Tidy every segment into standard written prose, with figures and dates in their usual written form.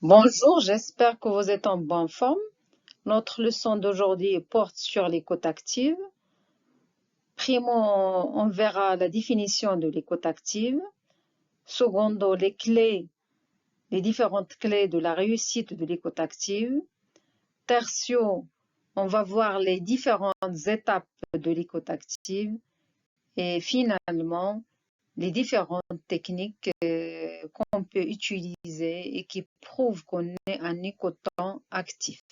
Bonjour, j'espère que vous êtes en bonne forme. Notre leçon d'aujourd'hui porte sur l'écoute active. Primo, on verra la définition de l'écoute active. Secondo, les différentes clés de la réussite de l'écoute active. Tertio, on va voir les différentes étapes de l'écoute active. Et finalement, les différentes techniques qu'on peut utiliser et qui prouvent qu'on est un écoutant actif.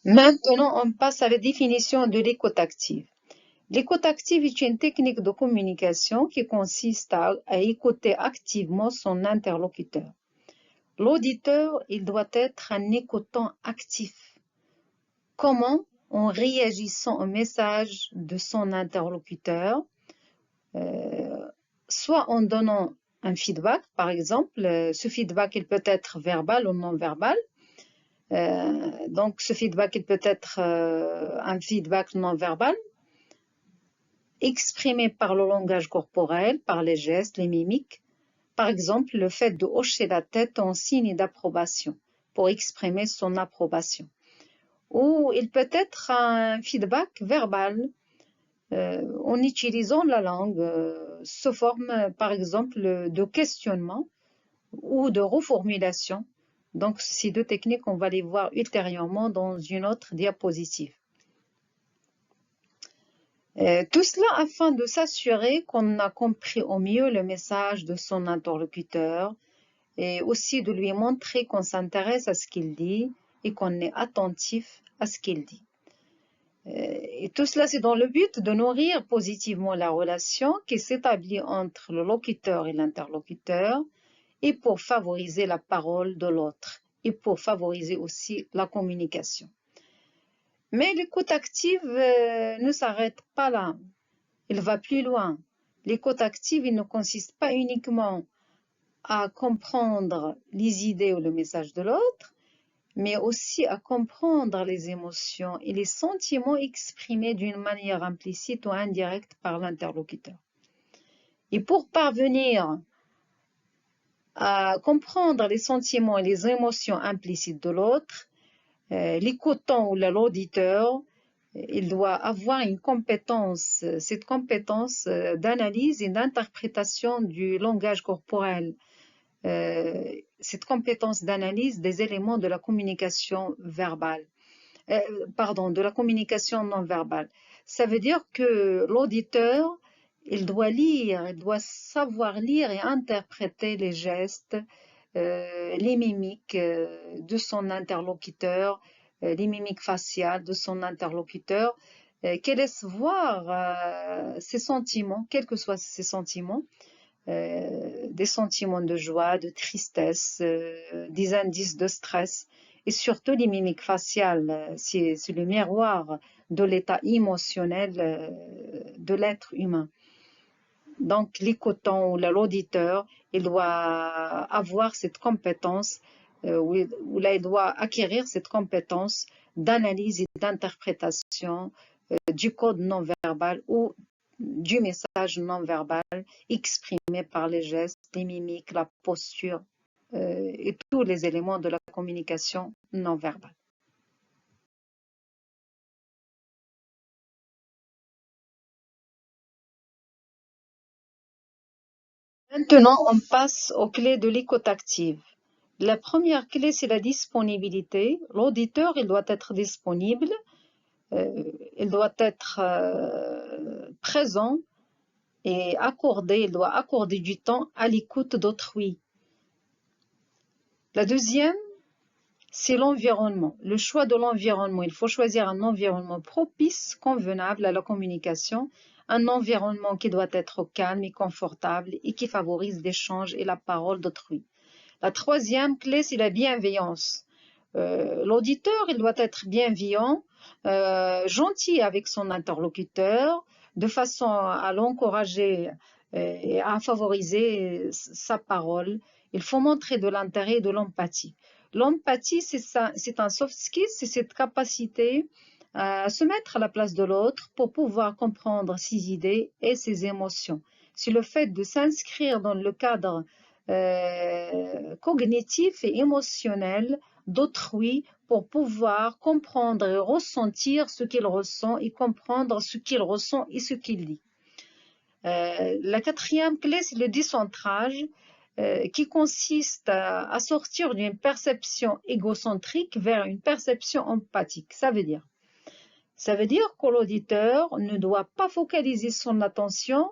Maintenant, on passe à la définition de l'écoute active. L'écoute active est une technique de communication qui consiste à écouter activement son interlocuteur. L'auditeur, il doit être un écoutant actif. Comment? En réagissant au message de son interlocuteur, soit en donnant un feedback, par exemple, ce feedback il peut être verbal ou non verbal. Donc ce feedback il peut être un feedback non verbal, exprimé par le langage corporel, par les gestes, les mimiques. Par exemple, le fait de hocher la tête en signe d'approbation pour exprimer son approbation. Ou il peut être un feedback verbal en utilisant la langue sous forme, par exemple, de questionnement ou de reformulation. Donc, ces deux techniques, on va les voir ultérieurement dans une autre diapositive. Tout cela afin de s'assurer qu'on a compris au mieux le message de son interlocuteur et aussi de lui montrer qu'on s'intéresse à ce qu'il dit et qu'on est attentif à ce qu'il dit. Et tout cela, c'est dans le but de nourrir positivement la relation qui s'établit entre le locuteur et l'interlocuteur et pour favoriser la parole de l'autre et pour favoriser aussi la communication. Mais l'écoute active ne s'arrête pas là. Il va plus loin. L'écoute active, il ne consiste pas uniquement à comprendre les idées ou le message de l'autre, mais aussi à comprendre les émotions et les sentiments exprimés d'une manière implicite ou indirecte par l'interlocuteur. Et pour parvenir à comprendre les sentiments et les émotions implicites de l'autre, l'écoutant ou l'auditeur, il doit avoir une compétence, cette compétence d'analyse et d'interprétation du langage corporel, cette compétence d'analyse des éléments de la communication verbale, de la communication non verbale. Ça veut dire que l'auditeur, il doit lire, il doit savoir lire et interpréter les gestes, les mimiques de son interlocuteur, les mimiques faciales de son interlocuteur, qui laisse voir ses sentiments, quels que soient ses sentiments, des sentiments de joie, de tristesse, des indices de stress et surtout les mimiques faciales. C'est le miroir de l'état émotionnel de l'être humain. Donc, l'écoutant ou l'auditeur, il doit avoir cette compétence, ou là, il doit acquérir cette compétence d'analyse et d'interprétation du code non verbal ou du message non verbal exprimé par les gestes, les mimiques, la posture et tous les éléments de la communication non verbale. Maintenant, on passe aux clés de l'écoute active. La première clé, c'est la disponibilité. L'auditeur, il doit être disponible, il doit être présent et il doit accorder du temps à l'écoute d'autrui. La deuxième, c'est l'environnement. Le choix de l'environnement. Il faut choisir un environnement propice, convenable à la communication, un environnement qui doit être calme et confortable et qui favorise l'échange et la parole d'autrui. La troisième clé, c'est la bienveillance. L'auditeur, il doit être bienveillant, gentil avec son interlocuteur, de façon à l'encourager et à favoriser sa parole. Il faut montrer de l'intérêt et de l'empathie. L'empathie, c'est un soft skill, c'est cette capacité à se mettre à la place de l'autre pour pouvoir comprendre ses idées et ses émotions. C'est le fait de s'inscrire dans le cadre cognitif et émotionnel d'autrui pour pouvoir comprendre et ressentir ce qu'il ressent et comprendre ce qu'il ressent et ce qu'il dit. La quatrième clé, c'est le décentrage qui consiste à sortir d'une perception égocentrique vers une perception empathique. Ça veut dire que l'auditeur ne doit pas focaliser son attention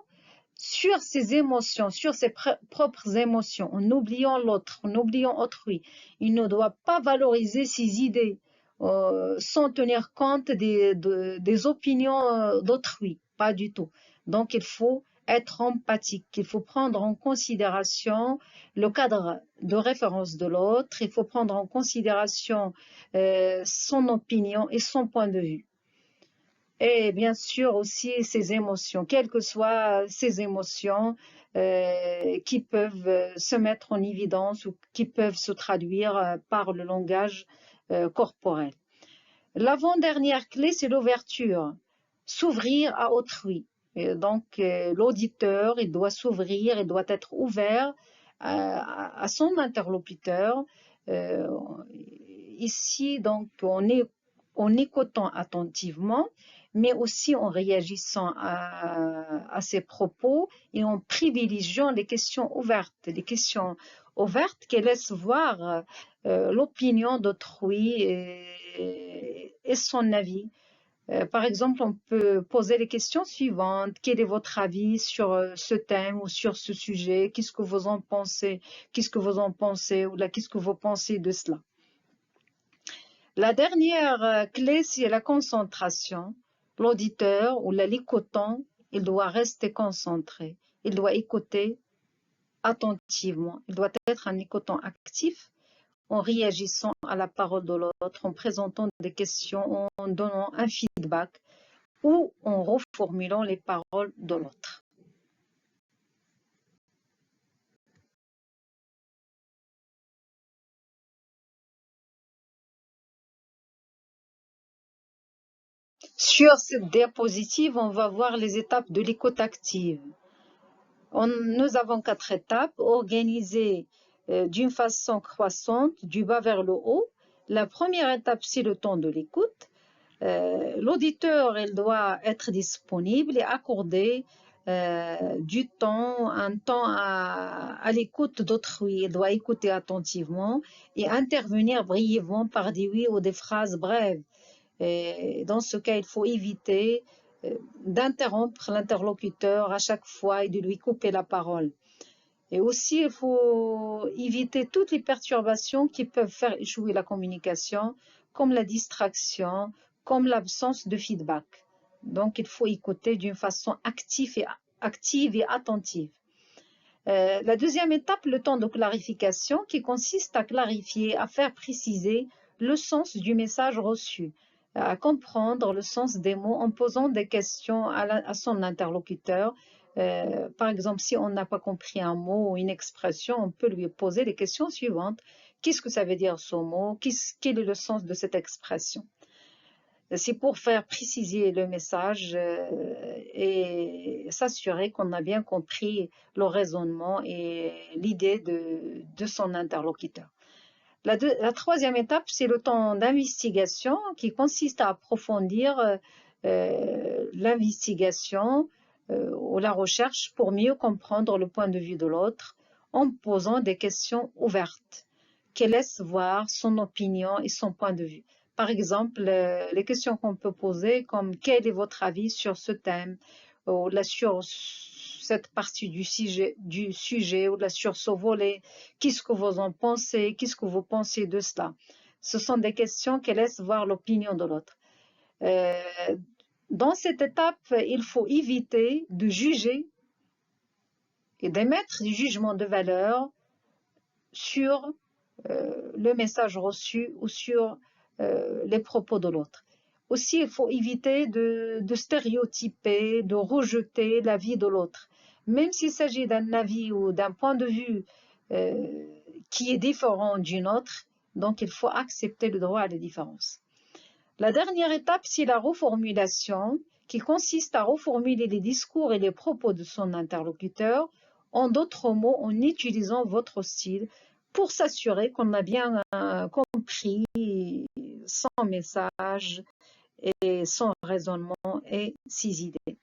sur ses émotions, sur ses propres émotions, en oubliant l'autre, en oubliant autrui. Il ne doit pas valoriser ses idées sans tenir compte des opinions d'autrui, pas du tout. Donc, il faut être empathique, il faut prendre en considération le cadre de référence de l'autre, il faut prendre en considération son opinion et son point de vue. Et bien sûr aussi ses émotions, quelles que soient ces émotions qui peuvent se mettre en évidence ou qui peuvent se traduire par le langage corporel. L'avant-dernière clé, c'est l'ouverture, s'ouvrir à autrui. Et donc l'auditeur, il doit s'ouvrir, il doit être ouvert à son interlocuteur. Ici, donc, en écoutant attentivement, mais aussi en réagissant à ses propos et en privilégiant les questions ouvertes qui laissent voir l'opinion d'autrui et son avis. Par exemple, on peut poser les questions suivantes. Quel est votre avis sur ce thème ou sur ce sujet? Qu'est-ce que vous en pensez? Qu'est-ce que vous en pensez? Ou là, qu'est-ce que vous pensez de cela? La dernière clé, c'est la concentration. L'auditeur ou l'écoutant, il doit rester concentré. Il doit écouter attentivement. Il doit être un écoutant actif en réagissant à la parole de l'autre, en présentant des questions, en donnant un feedback ou en reformulant les paroles de l'autre. Sur cette diapositive, on va voir les étapes de l'écoute active. Nous avons 4 étapes organisées d'une façon croissante, du bas vers le haut. La première étape, c'est le temps de l'écoute. L'auditeur, il doit être disponible et accorder du temps, un temps à l'écoute d'autrui. Il doit écouter attentivement et intervenir brièvement par des oui ou des phrases brèves. Et dans ce cas, il faut éviter d'interrompre l'interlocuteur à chaque fois et de lui couper la parole. Et aussi, il faut éviter toutes les perturbations qui peuvent faire échouer la communication, comme la distraction, comme l'absence de feedback. Donc, il faut écouter d'une façon active et attentive. La deuxième étape, le temps de clarification, qui consiste à clarifier, à faire préciser le sens du message reçu, à comprendre le sens des mots en posant des questions à son interlocuteur. Par exemple, si on n'a pas compris un mot ou une expression, on peut lui poser les questions suivantes. Qu'est-ce que ça veut dire ce mot? Quel est le sens de cette expression? C'est pour faire préciser le message et s'assurer qu'on a bien compris le raisonnement et l'idée de son interlocuteur. La troisième étape, c'est le temps d'investigation qui consiste à approfondir l'investigation ou la recherche pour mieux comprendre le point de vue de l'autre en posant des questions ouvertes qui laissent voir son opinion et son point de vue. Par exemple, les questions qu'on peut poser comme « Quel est votre avis sur ce thème ?» ou là, sur cette partie du sujet ou là, sur ce volet. Qu'est-ce que vous en pensez? Qu'est-ce que vous pensez de cela? Ce sont des questions qui laissent voir l'opinion de l'autre. Dans cette étape, il faut éviter de juger et d'émettre du jugement de valeur sur le message reçu ou sur les propos de l'autre. Aussi, il faut éviter de stéréotyper, de rejeter l'avis de l'autre. Même s'il s'agit d'un avis ou d'un point de vue qui est différent du nôtre, donc il faut accepter le droit à la différence. La dernière étape, c'est la reformulation, qui consiste à reformuler les discours et les propos de son interlocuteur, en d'autres mots, en utilisant votre style pour s'assurer qu'on a bien compris son message et son raisonnement et ses idées.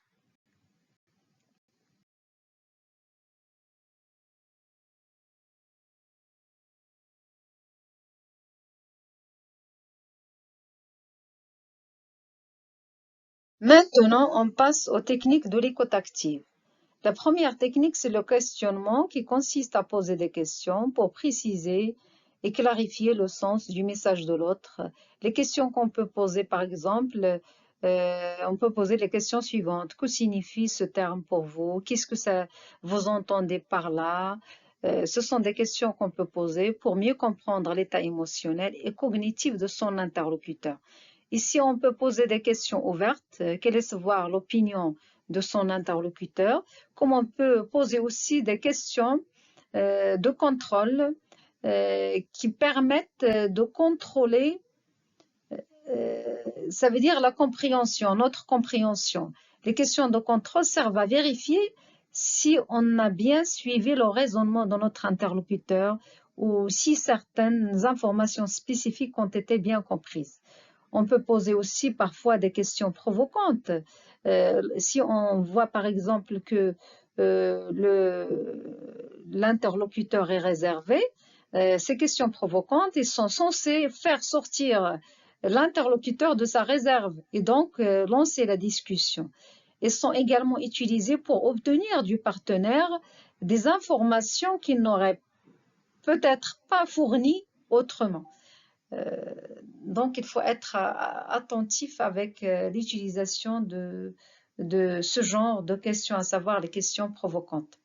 Maintenant, on passe aux techniques de l'écoute active. La première technique, c'est le questionnement qui consiste à poser des questions pour préciser et clarifier le sens du message de l'autre. Les questions qu'on peut poser, par exemple, on peut poser les questions suivantes. Que signifie ce terme pour vous? Qu'est-ce que vous entendez par là? Ce sont des questions qu'on peut poser pour mieux comprendre l'état émotionnel et cognitif de son interlocuteur. Ici, on peut poser des questions ouvertes, quelle est savoir l'opinion de son interlocuteur, comme on peut poser aussi des questions de contrôle qui permettent de contrôler, ça veut dire la compréhension, notre compréhension. Les questions de contrôle servent à vérifier si on a bien suivi le raisonnement de notre interlocuteur ou si certaines informations spécifiques ont été bien comprises. On peut poser aussi parfois des questions provocantes. Si on voit par exemple que l'interlocuteur est réservé, ces questions provocantes, ils sont censés faire sortir l'interlocuteur de sa réserve et donc lancer la discussion. Ils sont également utilisés pour obtenir du partenaire des informations qu'il n'aurait peut-être pas fournies autrement. Donc, il faut être attentif avec l'utilisation de ce genre de questions, à savoir les questions provocantes.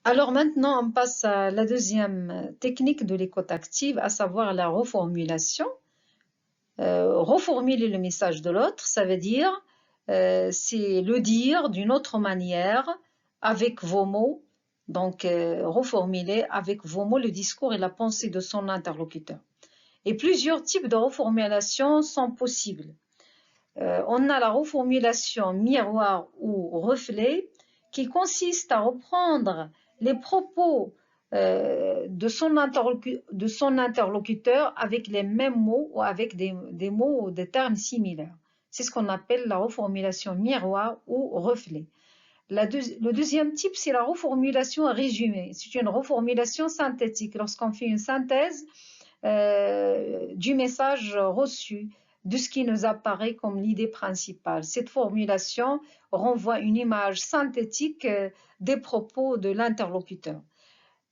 Alors maintenant, on passe à la deuxième technique de l'écoute active, à savoir la reformulation. Reformuler le message de l'autre, ça veut dire, c'est le dire d'une autre manière, avec vos mots. Donc, reformuler avec vos mots le discours et la pensée de son interlocuteur. Et plusieurs types de reformulation sont possibles. On a la reformulation miroir ou reflet qui consiste à reprendre les propos de son interlocuteur avec les mêmes mots ou avec des mots ou des termes similaires. C'est ce qu'on appelle la reformulation miroir ou reflet. Le deuxième type, c'est la reformulation résumée. C'est une reformulation synthétique. Lorsqu'on fait une synthèse du message reçu, de ce qui nous apparaît comme l'idée principale. Cette formulation renvoie une image synthétique des propos de l'interlocuteur.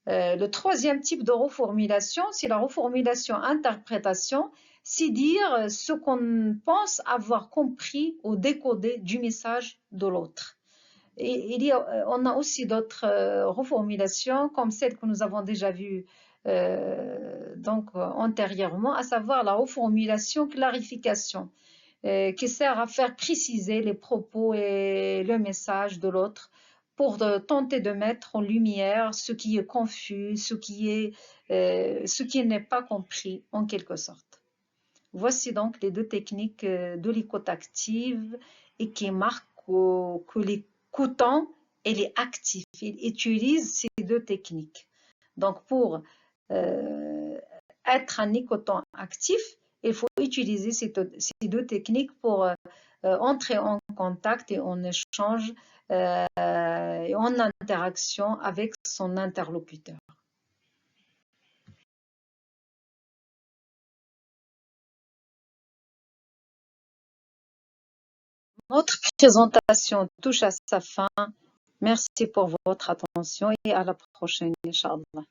Le troisième type de reformulation, c'est la reformulation interprétation, c'est dire ce qu'on pense avoir compris ou décodé du message de l'autre. Et on a aussi d'autres reformulations comme celles que nous avons déjà vues antérieurement, à savoir la reformulation clarification, qui sert à faire préciser les propos et le message de l'autre pour tenter de mettre en lumière ce qui est confus, ce qui n'est pas compris en quelque sorte. Voici donc les deux techniques de l'écoute active et qui marquent que l'écoutant et est actif. Il utilise ces deux techniques. Donc, pour être un écoutant actif, il faut utiliser ces deux techniques pour entrer en contact et en échange et en interaction avec son interlocuteur. Notre présentation touche à sa fin. Merci pour votre attention et à la prochaine, Inch'Allah.